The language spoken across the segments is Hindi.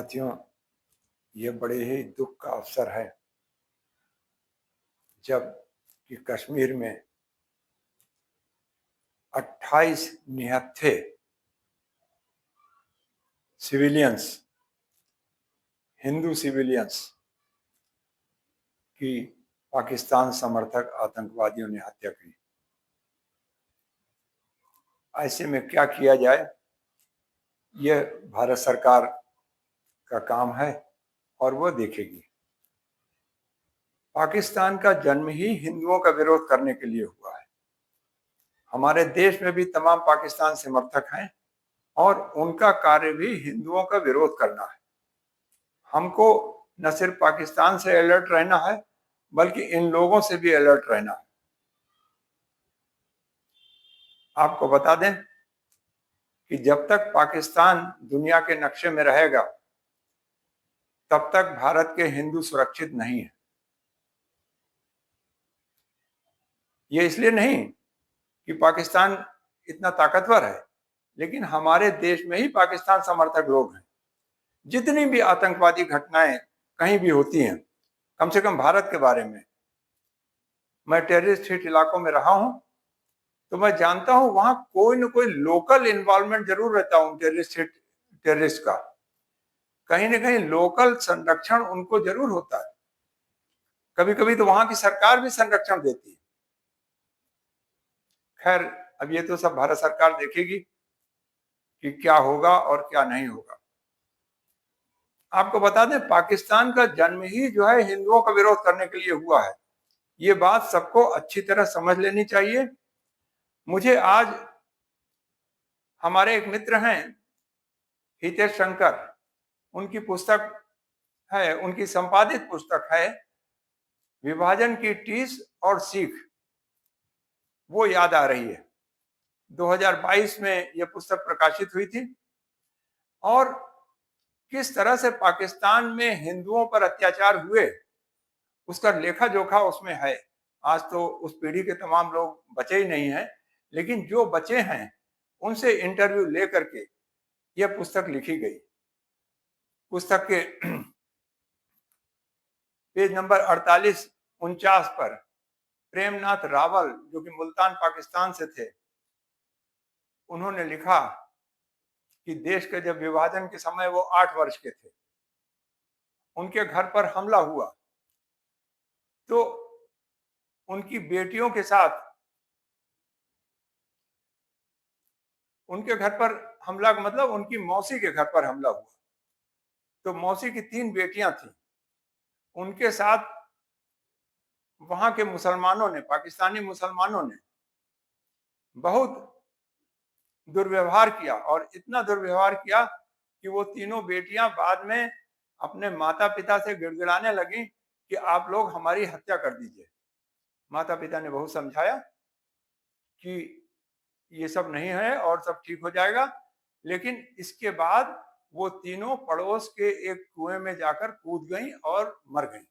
साथियों, ये बड़े ही दुख का अवसर है जब कि कश्मीर में 28 निहत्थे सिविलियंस, हिंदू सिविलियंस की पाकिस्तान समर्थक आतंकवादियों ने हत्या की। ऐसे में क्या किया जाए, यह भारत सरकार का काम है और वो देखेगी। पाकिस्तान का जन्म ही हिंदुओं का विरोध करने के लिए हुआ है। हमारे देश में भी तमाम पाकिस्तान समर्थक हैं और उनका कार्य भी हिंदुओं का विरोध करना है। हमको न सिर्फ पाकिस्तान से अलर्ट रहना है, बल्कि इन लोगों से भी अलर्ट रहना है। आपको बता दें कि जब तक पाकिस्तान दुनिया के नक्शे में रहेगा, तब तक भारत के हिंदू सुरक्षित नहीं है। ये इसलिए नहीं कि पाकिस्तान इतना ताकतवर है, लेकिन हमारे देश में ही पाकिस्तान समर्थक लोग हैं। जितनी भी आतंकवादी घटनाएं कहीं भी होती हैं, कम से कम भारत के बारे में, मैं टेररिस्ट हिट इलाकों में रहा हूं तो मैं जानता हूं वहां कोई न कोई लोकल इन्वॉल्वमेंट जरूर रहता हूं। टेररिस्ट का कहीं न कहीं लोकल संरक्षण उनको जरूर होता है। कभी कभी तो वहां की सरकार भी संरक्षण देती है। खैर, अब ये तो सब भारत सरकार देखेगी कि क्या होगा और क्या नहीं होगा। आपको बता दें, पाकिस्तान का जन्म ही जो है हिंदुओं का विरोध करने के लिए हुआ है। ये बात सबको अच्छी तरह समझ लेनी चाहिए। मुझे आज हमारे एक मित्र हैं हितेश शंकर, उनकी पुस्तक है, उनकी संपादित पुस्तक है विभाजन की टीस और सीख, वो याद आ रही है। 2022 में यह पुस्तक प्रकाशित हुई थी और किस तरह से पाकिस्तान में हिंदुओं पर अत्याचार हुए उसका लेखा जोखा उसमें है। आज तो उस पीढ़ी के तमाम लोग बचे ही नहीं हैं, लेकिन जो बचे हैं उनसे इंटरव्यू लेकर के यह पुस्तक लिखी गई। पुस्तक के पेज नंबर 48-49 पर प्रेमनाथ रावल, जो कि मुल्तान पाकिस्तान से थे, उन्होंने लिखा कि देश के जब विभाजन के समय वो 8 वर्ष के थे, उनके घर पर हमला हुआ तो उनकी बेटियों के साथ, उनके घर पर हमला का मतलब उनकी मौसी के घर पर हमला हुआ। तो मौसी की 3 बेटियां थीं, उनके साथ वहां के मुसलमानों ने, पाकिस्तानी मुसलमानों ने बहुत दुर्व्यवहार किया और इतना दुर्व्यवहार किया कि वो तीनों बेटियां बाद में अपने माता पिता से गिड़गिड़ाने लगी कि आप लोग हमारी हत्या कर दीजिए। माता पिता ने बहुत समझाया कि ये सब नहीं है और सब ठीक हो जाएगा, लेकिन इसके बाद वो तीनों पड़ोस के एक कुएं में जाकर कूद गईं और मर गईं।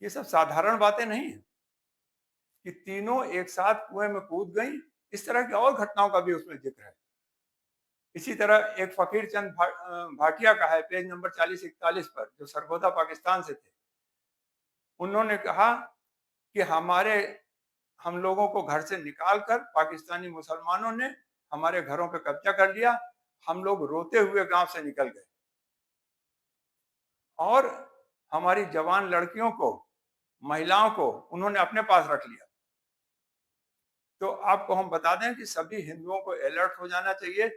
ये सब साधारण बातें नहीं है कि तीनों एक साथ कुएं में कूद गईं। इस तरह की और घटनाओं का भी उसमें जिक्र है। इसी तरह एक फकीर चंद भाटिया का है, पेज नंबर 40-41 पर, जो सरगोधा पाकिस्तान से थे। उन्होंने कहा कि हम लोगों को घर से निकालकर पाकिस्तानी मुसलमानों ने हमारे घरों पे कब्जा कर लिया। हम लोग रोते हुए गांव से निकल गए और हमारी जवान लड़कियों को, महिलाओं को उन्होंने अपने पास रख लिया। तो आपको हम बता दें कि सभी हिंदुओं को अलर्ट हो जाना चाहिए।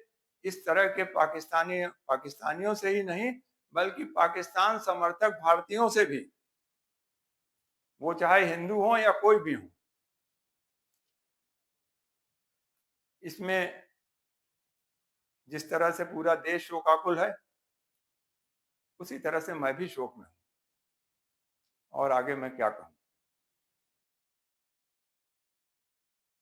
इस तरह के पाकिस्तानियों से ही नहीं, बल्कि पाकिस्तान समर्थक भारतीयों से भी, वो चाहे हिंदू हो या कोई भी हो। इसमें जिस तरह से पूरा देश शोकाकुल है, उसी तरह से मैं भी शोक में हूं। और आगे मैं क्या कहूं।